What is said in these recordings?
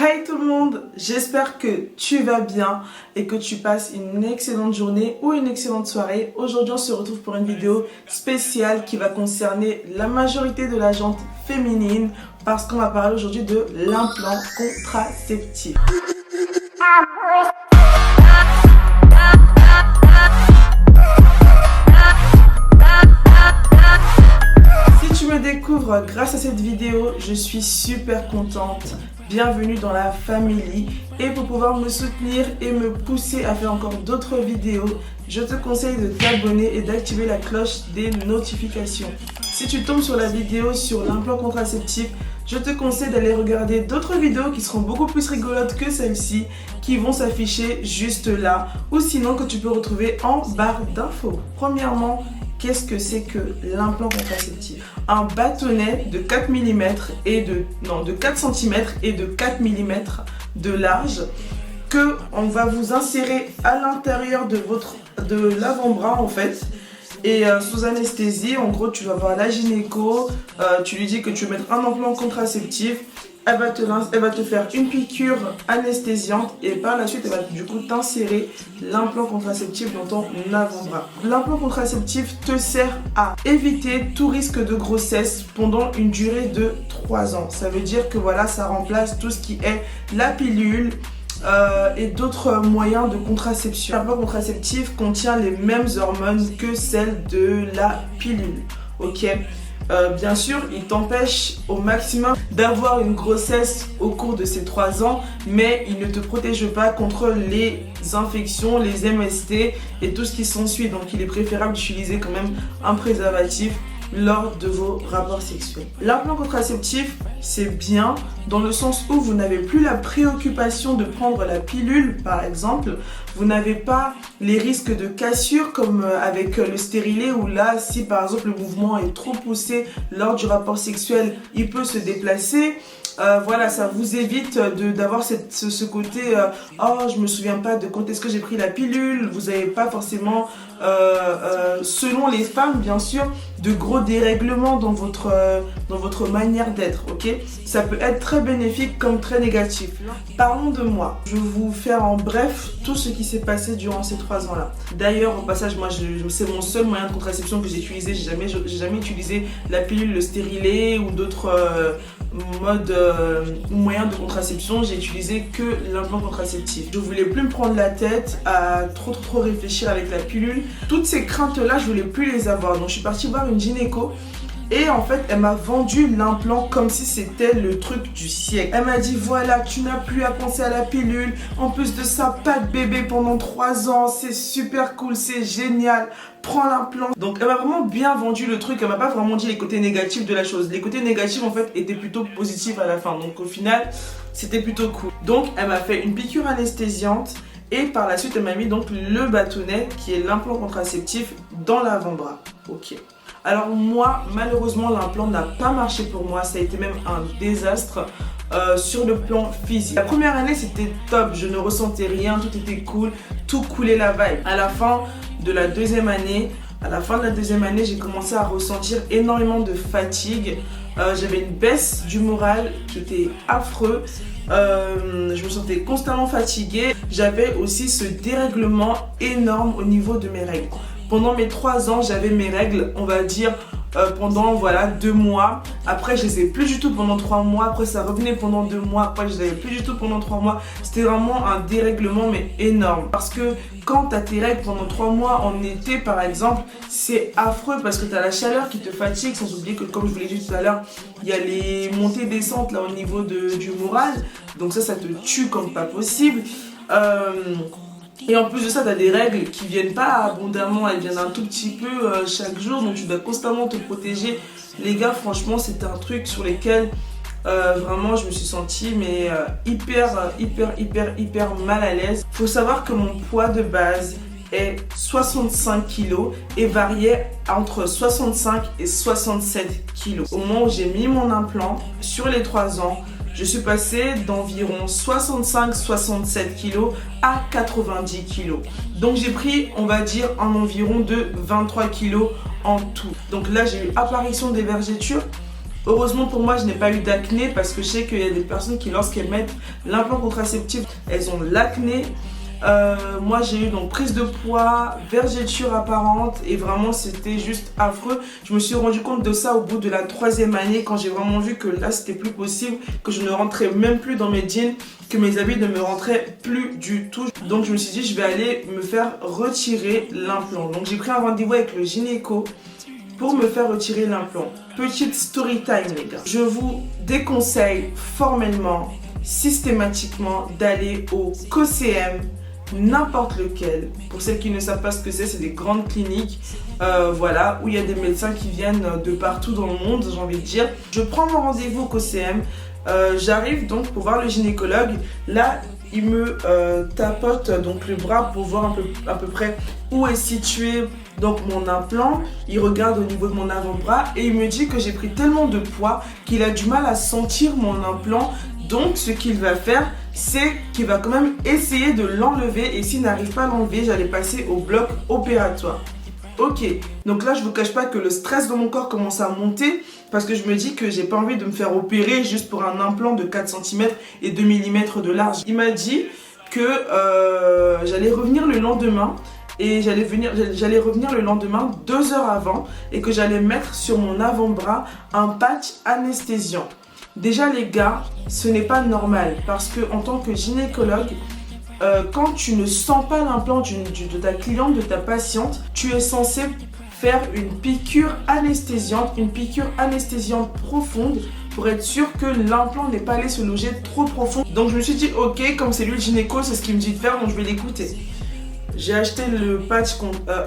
Hey tout le monde, j'espère que tu vas bien et que tu passes une excellente journée ou une excellente soirée. Aujourd'hui on se retrouve pour une vidéo spéciale qui va concerner la majorité de la gente féminine parce qu'on va parler aujourd'hui de l'implant contraceptif. Si tu me découvres grâce à cette vidéo, je suis super contente. Bienvenue dans la famille et pour pouvoir me soutenir et me pousser à faire encore d'autres vidéos, je te conseille de t'abonner et d'activer la cloche des notifications. Si tu tombes sur la vidéo sur l'implant contraceptif, je te conseille d'aller regarder d'autres vidéos qui seront beaucoup plus rigolotes que celle-ci, qui vont s'afficher juste là ou sinon que tu peux retrouver en barre d'infos. Premièrement, qu'est-ce que c'est que l'implant contraceptif? Un bâtonnet de 4 mm et de 4 cm et de 4 mm de large que on va vous insérer à l'intérieur de l'avant-bras en fait. Et sous anesthésie, en gros, tu vas voir la gynéco, tu lui dis que tu veux mettre un implant contraceptif. Elle va te faire une piqûre anesthésiante et par la suite, elle va du coup t'insérer l'implant contraceptif dans ton avant-bras. L'implant contraceptif te sert à éviter tout risque de grossesse pendant une durée de 3 ans. Ça veut dire que voilà, ça remplace tout ce qui est la pilule et d'autres moyens de contraception. L'implant contraceptif contient les mêmes hormones que celles de la pilule. Ok. Bien sûr, il t'empêche au maximum d'avoir une grossesse au cours de ces 3 ans, mais il ne te protège pas contre les infections, les MST et tout ce qui s'ensuit. Donc il est préférable d'utiliser quand même un préservatif lors de vos rapports sexuels. L'implant contraceptif, c'est bien dans le sens où vous n'avez plus la préoccupation de prendre la pilule, par exemple. Vous n'avez pas les risques de cassure comme avec le stérilet où là, si par exemple le mouvement est trop poussé lors du rapport sexuel, il peut se déplacer. Voilà, ça vous évite d'avoir ce côté oh, je me souviens pas de quand est-ce que j'ai pris la pilule. Vous n'avez pas forcément, selon les femmes bien sûr, de gros dérèglements dans votre manière d'être, ok? Ça peut être très bénéfique comme très négatif. Parlons de moi. Je vais vous faire en bref tout ce qui s'est passé durant ces 3 ans-là. D'ailleurs, au passage, moi, c'est mon seul moyen de contraception que j'ai utilisé. J'ai jamais utilisé la pilule, le stérilet ou d'autres modes ou moyens de contraception. J'ai utilisé que l'implant contraceptif. Je voulais plus me prendre la tête à trop réfléchir avec la pilule. Toutes ces craintes-là, je voulais plus les avoir. Donc, je suis partie voir une gynéco. Et en fait, elle m'a vendu l'implant comme si c'était le truc du siècle. Elle m'a dit, voilà, tu n'as plus à penser à la pilule. En plus de ça, pas de bébé pendant 3 ans. C'est super cool, c'est génial. Prends l'implant. Donc, elle m'a vraiment bien vendu le truc. Elle m'a pas vraiment dit les côtés négatifs de la chose. Les côtés négatifs, en fait, étaient plutôt positifs à la fin. Donc, au final, c'était plutôt cool. Donc, elle m'a fait une piqûre anesthésiante. Et par la suite, elle m'a mis donc le bâtonnet, qui est l'implant contraceptif, dans l'avant-bras. Ok. Alors moi, malheureusement, l'implant n'a pas marché pour moi. Ça a été même un désastre sur le plan physique. La première année, c'était top. Je ne ressentais rien, tout était cool, tout coulait la vibe. À la fin de la deuxième année, j'ai commencé à ressentir énormément de fatigue. J'avais une baisse du moral qui était affreux. Je me sentais constamment fatiguée. J'avais aussi ce dérèglement énorme au niveau de mes règles. Pendant mes 3 ans, j'avais mes règles, on va dire, pendant voilà 2 mois. Après, je les ai plus du tout pendant 3 mois. Après, ça revenait pendant 2 mois. Après, je les avais plus du tout pendant 3 mois. C'était vraiment un dérèglement, mais énorme. Parce que quand tu as tes règles pendant 3 mois en été, par exemple, c'est affreux parce que tu as la chaleur qui te fatigue. Sans oublier que, comme je vous l'ai dit tout à l'heure, il y a les montées-descentes là au niveau du moral. Donc ça te tue comme pas possible. Et en plus de ça, tu as des règles qui viennent pas abondamment, elles viennent un tout petit peu chaque jour, donc tu dois constamment te protéger. Les gars, franchement, c'était un truc sur lequel vraiment je me suis sentie mais hyper mal à l'aise. Faut savoir que mon poids de base est 65 kg et variait entre 65 et 67 kg. Au moment où j'ai mis mon implant, sur les 3 ans, je suis passée d'environ 65-67 kg à 90 kg. Donc j'ai pris, on va dire, un environ de 23 kg en tout. Donc là, j'ai eu apparition des vergetures Heureusement pour moi, je n'ai pas eu d'acné parce que je sais qu'il y a des personnes qui, lorsqu'elles mettent l'implant contraceptif, elles ont l'acné. Moi j'ai eu donc prise de poids, vergeture apparente et vraiment c'était juste affreux. Je me suis rendu compte de ça au bout de la 3e année quand j'ai vraiment vu que là c'était plus possible, que je ne rentrais même plus dans mes jeans, que mes habits ne me rentraient plus du tout. Donc je me suis dit je vais aller me faire retirer l'implant. Donc j'ai pris un rendez-vous avec le gynéco pour me faire retirer l'implant. Petite story time les gars. Je vous déconseille formellement, systématiquement d'aller au COCM, n'importe lequel. Pour celles qui ne savent pas ce que c'est des grandes cliniques voilà, où il y a des médecins qui viennent de partout dans le monde, j'ai envie de dire. Je prends mon rendez-vous au COCM, j'arrive donc pour voir le gynécologue. Là, il me tapote donc le bras pour voir à peu près où est situé donc mon implant. Il regarde au niveau de mon avant-bras et il me dit que j'ai pris tellement de poids qu'il a du mal à sentir mon implant. Donc ce qu'il va faire, c'est qu'il va quand même essayer de l'enlever et s'il n'arrive pas à l'enlever, j'allais passer au bloc opératoire. Ok, donc là je vous cache pas que le stress dans mon corps commence à monter parce que je me dis que j'ai pas envie de me faire opérer juste pour un implant de 4 cm et 2 mm de large. Il m'a dit que j'allais revenir le lendemain et j'allais revenir le lendemain 2 heures avant et que j'allais mettre sur mon avant-bras un patch anesthésiant. Déjà les gars, ce n'est pas normal parce que en tant que gynécologue, quand tu ne sens pas l'implant de ta cliente, de ta patiente, tu es censé faire une piqûre anesthésiante profonde pour être sûr que l'implant n'est pas allé se loger trop profond. Donc je me suis dit ok, comme c'est lui le gynéco, c'est ce qu'il me dit de faire, donc je vais l'écouter. J'ai acheté le patch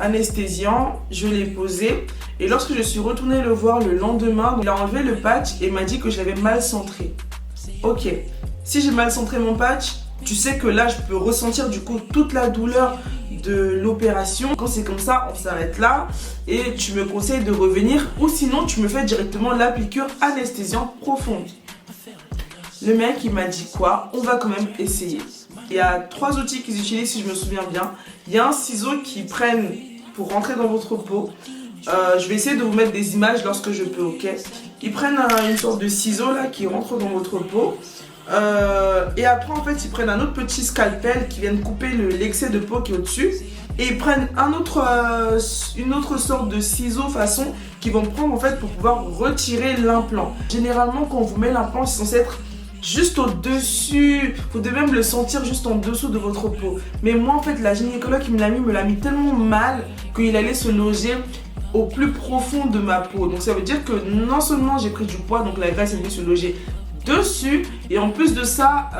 anesthésiant, je l'ai posé et lorsque je suis retournée le voir le lendemain, il a enlevé le patch et m'a dit que je l'avais mal centré. Ok, si j'ai mal centré mon patch, tu sais que là je peux ressentir du coup toute la douleur de l'opération. Quand c'est comme ça, on s'arrête là et tu me conseilles de revenir ou sinon tu me fais directement la piqûre anesthésiante profonde. Le mec il m'a dit quoi? On va quand même essayer. Il y a 3 outils qu'ils utilisent si je me souviens bien. Il y a un ciseau qu'ils prennent pour rentrer dans votre peau. Je vais essayer de vous mettre des images lorsque je peux, ok? Ils prennent une sorte de ciseau là qui rentre dans votre peau. Et après en fait ils prennent un autre petit scalpel qui vient couper l'excès de peau qui est au-dessus. Et ils prennent une autre sorte de ciseau façon qu'ils vont prendre en fait pour pouvoir retirer l'implant. Généralement quand on vous met l'implant c'est censé être juste au-dessus, vous devez même le sentir juste en dessous de votre peau. Mais moi en fait la gynécologue qui me l'a mis tellement mal qu'il allait se loger au plus profond de ma peau. Donc ça veut dire que non seulement j'ai pris du poids, donc la graisse est venue se loger dessus et en plus de ça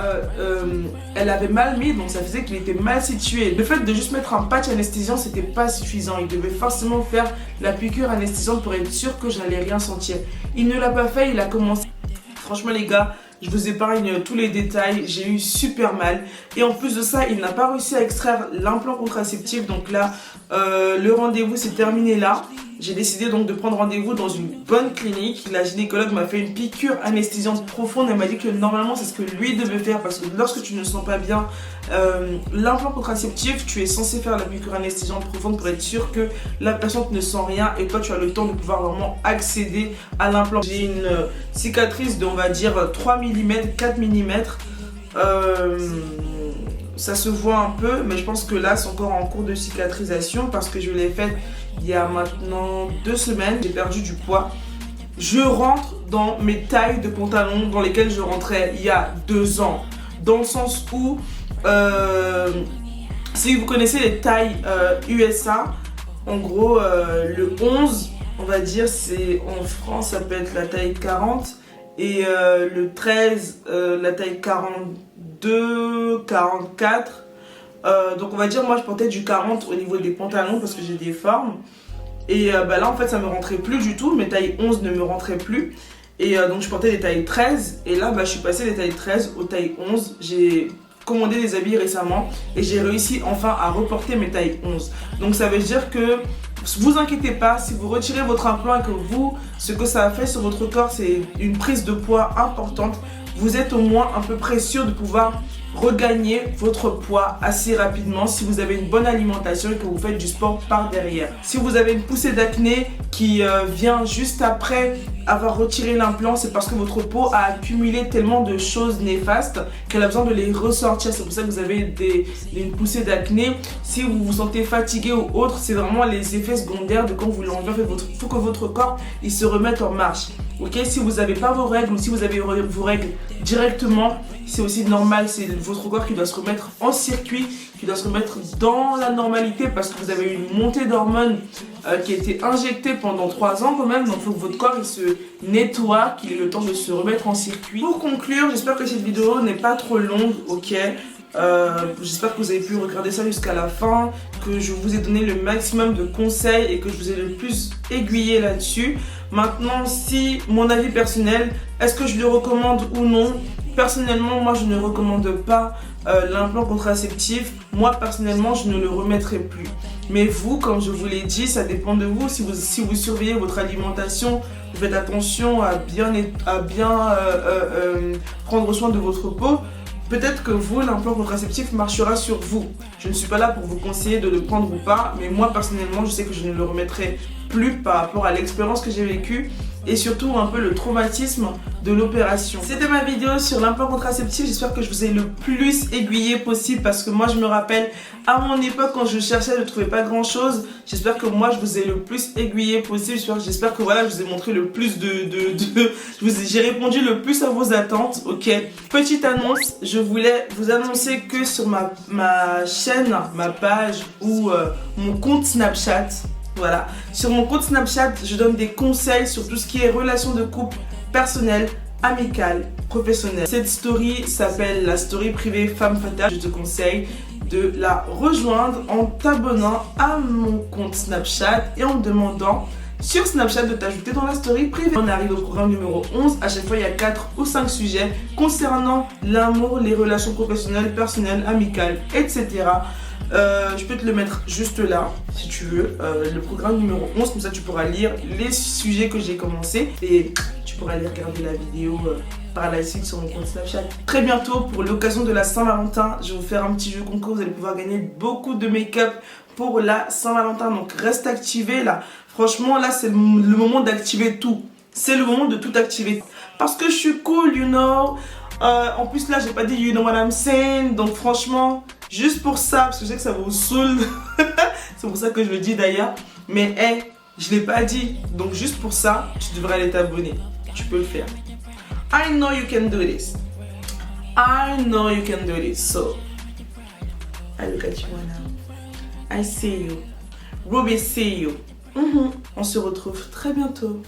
elle avait mal mis, donc ça faisait qu'il était mal situé. Le fait de juste mettre un patch anesthésiant c'était pas suffisant, il devait forcément faire la piqûre anesthésiante pour être sûr que je n'allais rien sentir. Il ne l'a pas fait, il a commencé. Franchement les gars, je vous épargne tous les détails, j'ai eu super mal. Et en plus de ça, il n'a pas réussi à extraire l'implant contraceptif. Donc là, le rendez-vous s'est terminé là. J'ai décidé donc de prendre rendez-vous dans une bonne clinique. La gynécologue m'a fait une piqûre anesthésiante profonde. Elle m'a dit que normalement c'est ce que lui devait faire parce que lorsque tu ne sens pas bien l'implant contraceptif, tu es censé faire la piqûre anesthésiante profonde pour être sûr que la patiente ne sent rien et toi tu as le temps de pouvoir vraiment accéder à l'implant. J'ai une cicatrice de on va dire 3 mm, 4 mm. Ça se voit un peu, mais je pense que là c'est encore en cours de cicatrisation parce que je l'ai faite il y a maintenant 2 semaines. J'ai perdu du poids. Je rentre dans mes tailles de pantalons dans lesquelles je rentrais il y a 2 ans. Dans le sens où, si vous connaissez les tailles USA, en gros le 11, on va dire, c'est en France ça peut être la taille 40 et le 13, la taille 42, 44. Donc on va dire moi je portais du 40 au niveau des pantalons parce que j'ai des formes. Et là en fait ça me rentrait plus du tout, mes tailles 11 ne me rentraient plus. Et donc je portais des tailles 13 et là je suis passée des tailles 13 aux tailles 11. J'ai commandé des habits récemment et j'ai réussi enfin à reporter mes tailles 11. Donc ça veut dire que vous inquiétez pas, si vous retirez votre implant et que ce que ça a fait sur votre corps c'est une prise de poids importante, vous êtes au moins à peu près sûr de pouvoir regagner votre poids assez rapidement si vous avez une bonne alimentation et que vous faites du sport par derrière. Si vous avez une poussée d'acné qui vient juste après avoir retiré l'implant, c'est parce que votre peau a accumulé tellement de choses néfastes qu'elle a besoin de les ressortir. C'est pour ça que vous avez une poussée d'acné. Si vous vous sentez fatigué ou autre, c'est vraiment les effets secondaires de quand vous l'enlevez. Il faut que votre corps il se remette en marche. Ok, si vous n'avez pas vos règles ou si vous avez vos règles directement, c'est aussi normal. C'est votre corps qui doit se remettre en circuit, qui doit se remettre dans la normalité parce que vous avez eu une montée d'hormones qui a été injectée pendant 3 ans quand même. Donc il faut que votre corps il se nettoie, qu'il ait le temps de se remettre en circuit. Pour conclure, j'espère que cette vidéo n'est pas trop longue, ok. J'espère que vous avez pu regarder ça jusqu'à la fin, que je vous ai donné le maximum de conseils et que je vous ai le plus aiguillé là-dessus. Maintenant, si mon avis personnel, est-ce que je le recommande ou non? Personnellement, moi je ne recommande pas l'implant contraceptif. Moi personnellement, je ne le remettrai plus. Mais vous, comme je vous l'ai dit, ça dépend de vous. Si vous surveillez votre alimentation, vous faites attention à bien prendre soin de votre peau, peut-être que vous, l'implant contraceptif marchera sur vous. Je ne suis pas là pour vous conseiller de le prendre ou pas, mais moi personnellement, je sais que je ne le remettrai plus par rapport à l'expérience que j'ai vécue et surtout un peu le traumatisme de l'opération. C'était ma vidéo sur l'implant contraceptif. J'espère que je vous ai le plus aiguillé possible parce que moi je me rappelle à mon époque quand je cherchais je ne trouvais pas grand chose. J'espère que moi je vous ai le plus aiguillé possible. J'espère que voilà, je vous ai montré le plus j'ai répondu le plus à vos attentes. Ok, petite annonce, je voulais vous annoncer que sur ma chaîne, ma page ou mon compte Snapchat, voilà, sur mon compte Snapchat, je donne des conseils sur tout ce qui est relations de couple, personnelles, amicales, professionnelles. Cette story s'appelle la story privée Femme Fatale. Je te conseille de la rejoindre en t'abonnant à mon compte Snapchat et en me demandant sur Snapchat de t'ajouter dans la story privée. On arrive au programme numéro 11. À chaque fois, il y a 4 ou 5 sujets concernant l'amour, les relations professionnelles, personnelles, amicales, etc. Je peux te le mettre juste là si tu veux, le programme numéro 11, comme ça tu pourras lire les sujets que j'ai commencé et tu pourras aller regarder la vidéo par la suite sur mon compte Snapchat. Très bientôt, pour l'occasion de la Saint-Valentin, je vais vous faire un petit jeu concours. Vous allez pouvoir gagner beaucoup de make-up pour la Saint-Valentin, donc reste activé là. Franchement là c'est le moment d'activer tout. C'est le moment de tout activer parce que je suis cool, you know. En plus là j'ai pas dit you know what I'm saying, donc franchement juste pour ça, parce que je sais que ça vous saoule, c'est pour ça que je le dis d'ailleurs, mais hey, je l'ai pas dit, donc juste pour ça, tu devrais aller t'abonner, tu peux le faire. I know you can do this, I know you can do this, so I look at you now, I see you, Ruby see you. On se retrouve très bientôt.